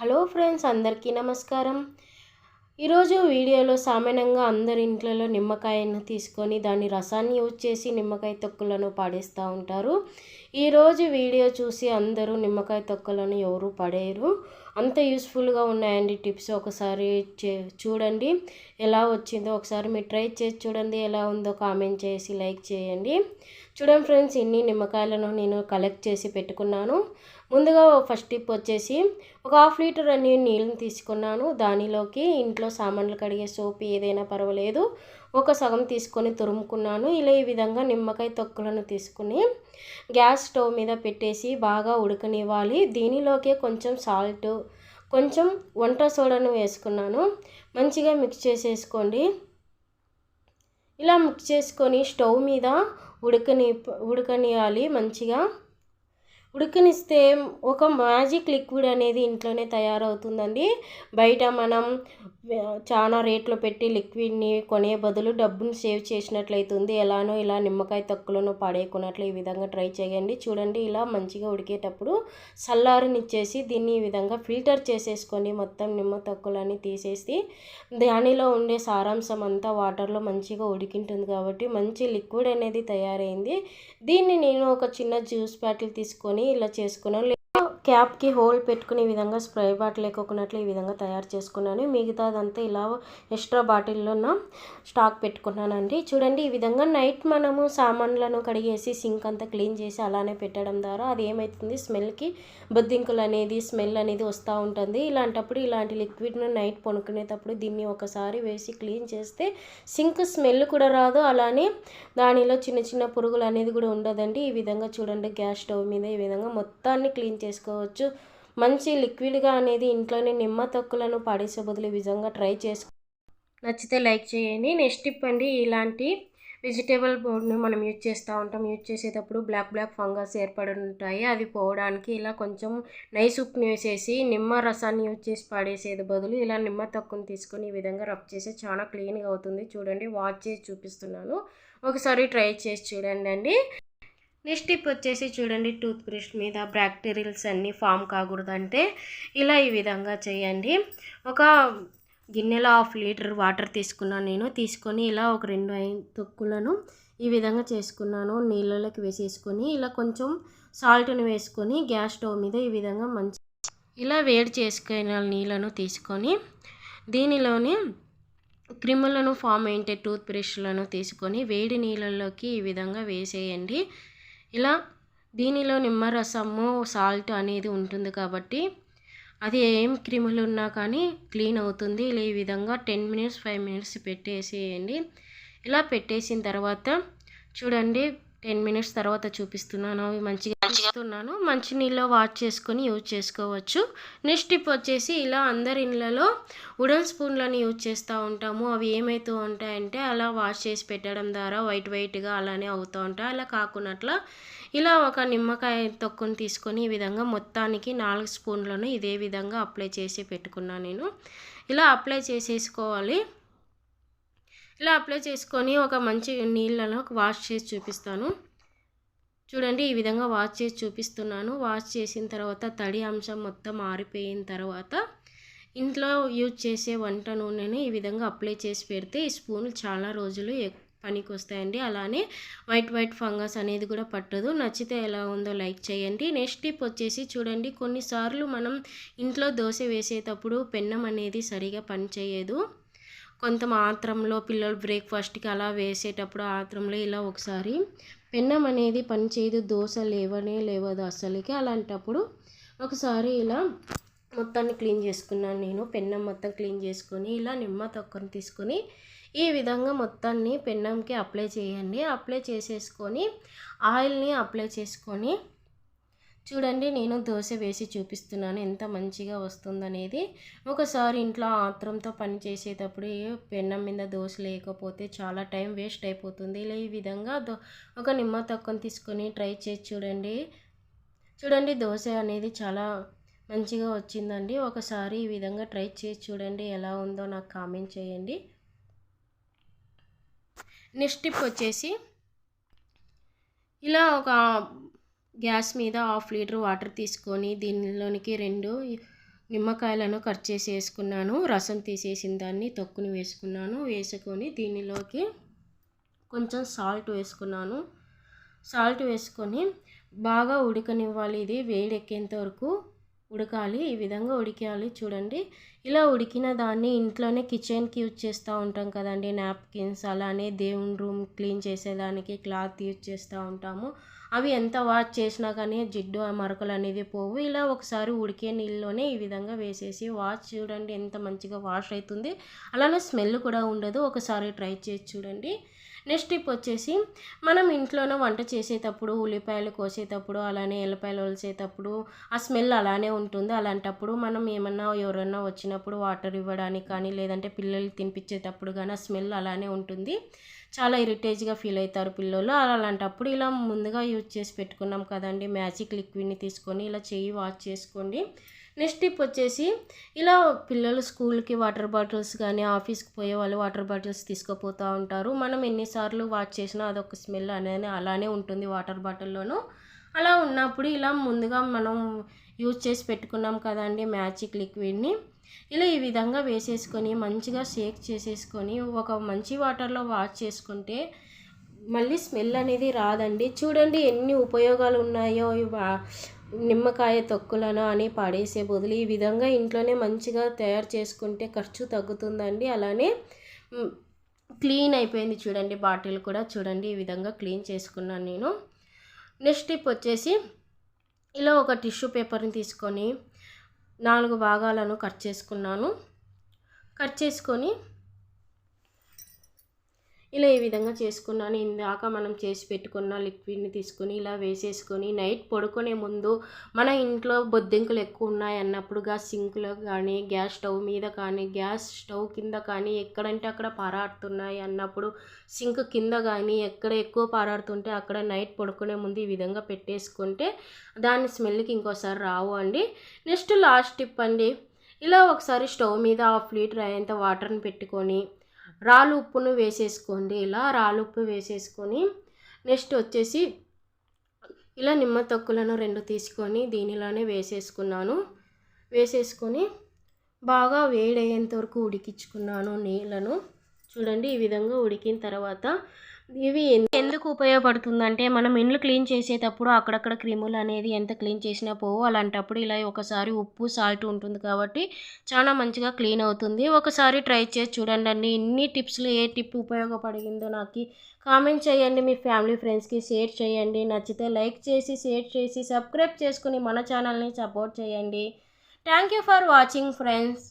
Hello friends, అందరికీ నమస్కారం. ఈరోజు వీడియోలో సామాన్యంగా అందరి ఇంట్లలో నిమ్మకాయను తీసుకొని దాని రసాన్ని యూజ్ చేసి నిమ్మకాయ తొక్కులను పాడేస్తూ ఉంటారు. ఈరోజు వీడియో చూసి అందరూ నిమ్మకాయ తొక్కులను ఎవరు పడేయరు. అంత యూస్ఫుల్గా ఉన్నాయండి టిప్స్. ఒకసారి చూడండి ఎలా వచ్చిందో. ఒకసారి మీరు ట్రై చేసి చూడండి, ఎలా ఉందో కామెంట్ చేసి లైక్ చేయండి. చూడండి ఫ్రెండ్స్, ఇన్ని నిమ్మకాయలను నేను కలెక్ట్ చేసి పెట్టుకున్నాను. ముందుగా ఫస్ట్ టిప్ వచ్చేసి ఒక 1/2 లీటర్ అన్ని నీళ్ళని తీసుకున్నాను. దానిలోకి ఇంట్లో సామాన్లు కడిగే సోప్ ఏదైనా పర్వాలేదు ఒక సగం తీసుకొని తురుముకున్నాను. ఇలా ఈ విధంగా నిమ్మకాయ తొక్కులను తీసుకుని గ్యాస్ స్టవ్ మీద పెట్టేసి బాగా ఉడకనివ్వాలి. దీనిలోకి కొంచెం సాల్ట్, కొంచెం వంట సోడాను వేసుకున్నాను. మంచిగా మిక్స్ చేసేసుకోండి. ఇలా మిక్స్ చేసుకొని స్టవ్ మీద ఉడకనియాలి. మంచిగా ఉడకనిస్తే ఒక మ్యాజిక్ లిక్విడ్ అనేది ఇంట్లోనే తయారవుతుందండి. బయట మనం చాలా రేట్లు పెట్టి లిక్విడ్ని కొనే బదులు డబ్బును సేవ్ చేసినట్లయితుంది. ఎలానో ఇలా నిమ్మకాయ తొక్కులను పడేయకున్నట్లు ఈ విధంగా ట్రై చేయండి. చూడండి, ఇలా మంచిగా ఉడికేటప్పుడు చల్లారనిచ్చేసి దీన్ని ఈ విధంగా ఫిల్టర్ చేసేసుకొని మొత్తం నిమ్మ తొక్కులని తీసేసి దానిలో ఉండే సారాంశం అంతా వాటర్లో మంచిగా ఉడికింటుంది కాబట్టి మంచి లిక్విడ్ అనేది తయారైంది. దీన్ని నేను ఒక చిన్న జ్యూస్ బాటిల్ తీసుకొని ఇలా చేసుకున్నాను. క్యాప్కి హోల్ పెట్టుకునే విధంగా స్ప్రే బాటిల్ లేకున్నట్లు ఈ విధంగా తయారు చేసుకున్నాను. మిగతాదంతా ఇలా ఎక్స్ట్రా బాటిల్లోన స్టాక్ పెట్టుకున్నానండి. చూడండి, ఈ విధంగా నైట్ మనము సామాన్లను కడిగేసి సింక్ అంతా క్లీన్ చేసి అలానే పెట్టడం ద్వారా అది ఏమవుతుంది, స్మెల్కి బొద్దింకులు అనేది స్మెల్ అనేది వస్తూ ఉంటుంది. ఇలాంటప్పుడు ఇలాంటి లిక్విడ్ను నైట్ పనుకునేటప్పుడు దీన్ని ఒకసారి వేసి క్లీన్ చేస్తే సింక్ స్మెల్ కూడా రాదు, అలానే దానిలో చిన్న చిన్న పురుగులు అనేది కూడా ఉండదండి. ఈ విధంగా చూడండి, గ్యాస్ స్టవ్ మీద ఈ విధంగా మొత్తాన్ని క్లీన్ చేసుకోవచ్చు. మంచి లిక్విడ్గా అనేది ఇంట్లోనే నిమ్మ తొక్కులను పాడేసే బదులు ఈ విధంగా ట్రై చేసుకో. నచ్చితే లైక్ చేయండి. నెక్స్ట్ టిప్ అండి, ఇలాంటి వెజిటేబుల్ బోర్డ్ను మనం యూజ్ చేస్తూ ఉంటాం. యూజ్ చేసేటప్పుడు బ్లాక్ ఫంగస్ ఏర్పడి ఉంటాయి. అది పోవడానికి ఇలా కొంచెం నైస్ ఉప్పుని వేసేసి నిమ్మ రసాన్ని యూజ్ చేసి పాడేసేది బదులు ఇలా నిమ్మ తొక్కుని తీసుకొని ఈ విధంగా రబ్ చేసి చాలా క్లీన్గా అవుతుంది. చూడండి, వాష్ చేసి చూపిస్తున్నాను, ఒకసారి ట్రై చేసి చూడండి అండి. నెక్స్ట్ టిప్ వచ్చేసి చూడండి, టూత్ బ్రష్ మీద బ్యాక్టీరియల్స్ అన్నీ ఫామ్ కాకూడదంటే ఇలా ఈ విధంగా చేయండి. ఒక గిన్నెలో 1/2 లీటర్ వాటర్ తీసుకున్నాను నేను. తీసుకొని ఇలా ఒక 2 తొక్కులను ఈ విధంగా చేసుకున్నాను. నీళ్ళలోకి వేసేసుకొని ఇలా కొంచెం సాల్ట్ని వేసుకొని గ్యాస్ స్టవ్ మీద ఈ విధంగా ఇలా వేడి చేసుకున్న నీళ్ళను తీసుకొని దీనిలోని క్రిములను ఫామ్ అయ్యే టూత్ బ్రష్లను తీసుకొని వేడి నీళ్ళల్లోకి ఈ విధంగా వేసేయండి. ఇలా దీనిలో నిమ్మరసము సాల్ట్ అనేది ఉంటుంది కాబట్టి అది ఏం క్రిములు ఉన్నా కానీ క్లీన్ అవుతుంది. ఇలా ఈ విధంగా 10 మినిట్స్ 5 మినిట్స్ పెట్టేసేయండి. ఇలా పెట్టేసిన తర్వాత చూడండి, 10 మినిట్స్ తర్వాత చూపిస్తున్నాను. అవి మంచిగా మంచి నీళ్ళలో వాష్ చేసుకొని యూజ్ చేసుకోవచ్చు. నెక్స్ట్ టిప్ వచ్చేసి ఇలా అందరి ఇళ్ళలో వుడెన్ స్పూన్లను యూజ్ చేస్తూ ఉంటాము. అవి ఏమవుతూ ఉంటాయంటే అలా వాష్ చేసి పెట్టడం ద్వారా వైట్గా అలానే అవుతూ ఉంటాయి. అలా కాకున్నట్ల ఇలా ఒక నిమ్మకాయ తొక్కుని తీసుకొని ఈ విధంగా మొత్తానికి 4 స్పూన్లను ఇదే విధంగా అప్లై చేసి పెట్టుకున్నాను నేను. ఇలా అప్లై చేసేసుకోవాలి. ఇలా అప్లై చేసుకొని ఒక మంచి నీళ్ళలో వాష్ చేసి చూపిస్తాను. చూడండి, ఈ విధంగా వాష్ చేసి చూపిస్తున్నాను. వాష్ చేసిన తర్వాత తడి అంశం మొత్తం ఆరిపోయిన తర్వాత ఇంట్లో యూజ్ చేసే వంట నూనెని ఈ విధంగా అప్లై చేసి పెడితే ఈ స్పూన్లు చాలా రోజులు పనికి వస్తాయండి. అలానే వైట్ ఫంగస్ అనేది కూడా పట్టదు. నచ్చితే ఎలా ఉందో లైక్ చేయండి. నెక్స్ట్ టిప్ వచ్చేసి చూడండి, కొన్నిసార్లు మనం ఇంట్లో దోశ వేసేటప్పుడు పెన్నం అనేది సరిగా పనిచేయదు. కొంత ఆత్రంలో పిల్లలు బ్రేక్ఫాస్ట్కి అలా వేసేటప్పుడు ఆత్రంలో ఇలా ఒకసారి పెన్నం అనేది పనిచేయదు, దోశ లేవదు అసలుకి. అలాంటప్పుడు ఒకసారి ఇలా మొత్తాన్ని క్లీన్ చేసుకున్నాను నేను. పెన్నం మొత్తం క్లీన్ చేసుకొని ఇలా నిమ్మ తొక్కను తీసుకొని ఈ విధంగా మొత్తాన్ని పెన్నంకి అప్లై చేయండి. అప్లై చేసేసుకొని ఆయిల్ని అప్లై చేసుకొని చూడండి, నేను దోశ వేసి చూపిస్తున్నాను ఎంత మంచిగా వస్తుందనేది. ఒకసారి ఇంట్లో ఆత్రంతో పని చేసేటప్పుడు పెన్నం మీద దోశ లేకపోతే చాలా టైం వేస్ట్ అయిపోతుంది. ఇలా ఈ విధంగా ఒక నిమ్మ తొక్కను తీసుకొని ట్రై చేసి చూడండి, దోశ అనేది చాలా మంచిగా వచ్చిందండి. ఒకసారి ఈ విధంగా ట్రై చేసి చూడండి, ఎలా ఉందో నాకు కామెంట్ చేయండి. నెక్స్ట్ టిప్ వచ్చేసి ఇలా ఒక గ్యాస్ మీద 1/2 లీటర్ వాటర్ తీసుకొని దీనిలోనికి 2 నిమ్మకాయలను కట్ చేసి వేసుకున్నాను. రసం తీసేసిన దాన్ని తొక్కుని వేసుకున్నాను. వేసుకొని దీనిలోకి కొంచెం సాల్ట్ వేసుకున్నాను. సాల్ట్ వేసుకొని బాగా ఉడకనివ్వాలి. ఇది వేడెక్కేంత వరకు ఉడకాలి. ఈ విధంగా ఉడికాలి చూడండి. ఇలా ఉడికిన దాన్ని ఇంట్లోనే కిచెన్కి యూజ్ చేస్తూ ఉంటాం కదండి. నాప్కిన్స్, అలానే దేవుని రూమ్ క్లీన్ చేసేదానికి క్లాత్ యూజ్ చేస్తూ ఉంటాము. అవి ఎంత వాష్ చేసినా కానీ జిడ్డు మరకలు అనేది పోవు. ఇలా ఒకసారి ఉడికే నీళ్ళలోనే ఈ విధంగా వేసేసి వాష్ చూడండి ఎంత మంచిగా వాష్ అవుతుంది. అలానే స్మెల్ కూడా ఉండదు. ఒకసారి ట్రై చేసి చూడండి. నెక్స్ట్ టిప్ వచ్చేసి, మనం ఇంట్లోనే వంట చేసేటప్పుడు ఉల్లిపాయలు కోసేటప్పుడు అలానే ఎల్లిపాయలు ఒలిసేటప్పుడు ఆ స్మెల్ అలానే ఉంటుంది. అలాంటప్పుడు మనం ఎవరన్నా వచ్చినప్పుడు వాటర్ ఇవ్వడానికి కానీ లేదంటే పిల్లలు తినిపించేటప్పుడు కానీ ఆ స్మెల్ అలానే ఉంటుంది. చాలా ఇరిటేజ్గా ఫీల్ అవుతారు పిల్లలు. అలాంటప్పుడు ఇలా ముందుగా యూజ్ చేసి పెట్టుకున్నాం కదండి మ్యాజిక్ లిక్విడ్ని తీసుకొని ఇలా చెయ్యి వాష్ చేసుకోండి. నెక్స్ట్ టిప్ వచ్చేసి, ఇలా పిల్లలు స్కూల్కి వాటర్ బాటిల్స్ కానీ ఆఫీస్కి పోయే వాళ్ళు వాటర్ బాటిల్స్ తీసుకుపోతూ ఉంటారు. మనం ఎన్నిసార్లు వాష్ చేసినా అదొక స్మెల్ అనేది అలానే ఉంటుంది వాటర్ బాటిల్లోనూ. అలా ఉన్నప్పుడు ఇలా ముందుగా మనం యూజ్ చేసి పెట్టుకున్నాం కదండి మ్యాజిక్ లిక్విడ్ని, ఇలా ఈ విధంగా వేసేసుకొని మంచిగా షేక్ చేసేసుకొని ఒక మంచి వాటర్లో వాష్ చేసుకుంటే మళ్ళీ స్మెల్ అనేది రాదండి. చూడండి ఎన్ని ఉపయోగాలు ఉన్నాయో నిమ్మకాయ తొక్కులను అని పడేసే బదులు ఈ విధంగా ఇంట్లోనే మంచిగా తయారు చేసుకుంటే ఖర్చు తగ్గుతుందండి. అలానే క్లీన్ అయిపోయింది చూడండి. బాటిల్ కూడా చూడండి ఈ విధంగా క్లీన్ చేసుకున్నాను నేను. నెక్స్ట్ టిప్ వచ్చేసి, ఇలా ఒక టిష్యూ పేపర్ని తీసుకొని 4 భాగాలను కట్ చేసుకున్నాను. కట్ చేసుకొని ఇలా ఈ విధంగా చేసుకున్నాను. ఇందాక మనం చేసి పెట్టుకున్న లిక్విడ్ని తీసుకొని ఇలా వేసేసుకొని నైట్ పడుకునే ముందు మన ఇంట్లో బొద్దింకలు ఎక్కువ ఉన్నాయి అన్నప్పుడు సింక్లో కానీ గ్యాస్ స్టవ్ మీద కానీ గ్యాస్ స్టవ్ కింద కానీ ఎక్కడంటే అక్కడ పారాడుతున్నాయి అన్నప్పుడు సింక్ కింద కానీ ఎక్కడ ఎక్కువ పారాడుతుంటే అక్కడ నైట్ పడుకునే ముందు ఈ విధంగా పెట్టేసుకుంటే దాని స్మెల్కి ఇంకోసారి రావు అండి. నెక్స్ట్ లాస్ట్ టిప్ అండి, ఇలా ఒకసారి స్టవ్ మీద 1/2 లీటర్ అయ్యేంత వాటర్ని పెట్టుకొని రాళ్ళు ఉప్పును వేసేసుకోండి. ఇలా రాళ్ళు ఉప్పు వేసేసుకొని నెక్స్ట్ వచ్చేసి ఇలా నిమ్మ తొక్కులను 2 తీసుకొని దీనిలోనే వేసేసుకున్నాను. వేసేసుకొని బాగా వేడయ్యేంత వరకు ఉడికించుకున్నాను నీళ్ళను. చూడండి ఈ విధంగా ఉడికిన తర్వాత ఇవి ఎందుకు ఉపయోగపడుతుందంటే, మనం ఇండ్లు క్లీన్ చేసేటప్పుడు అక్కడక్కడ క్రిములు అనేది ఎంత క్లీన్ చేసినా పోవు. అలాంటప్పుడు ఇలా ఒకసారి ఉప్పు సాల్ట్ ఉంటుంది కాబట్టి చాలా మంచిగా క్లీన్ అవుతుంది. ఒకసారి ట్రై చేసి చూడండి అండి. ఇన్ని టిప్స్లో ఏ టిప్ ఉపయోగపడిందో నాకు కామెంట్ చేయండి. మీ ఫ్యామిలీ ఫ్రెండ్స్కి షేర్ చేయండి. నచ్చితే లైక్ చేసి షేర్ చేసి సబ్స్క్రైబ్ చేసుకుని మన ఛానల్ని సపోర్ట్ చేయండి. Thank you for watching friends.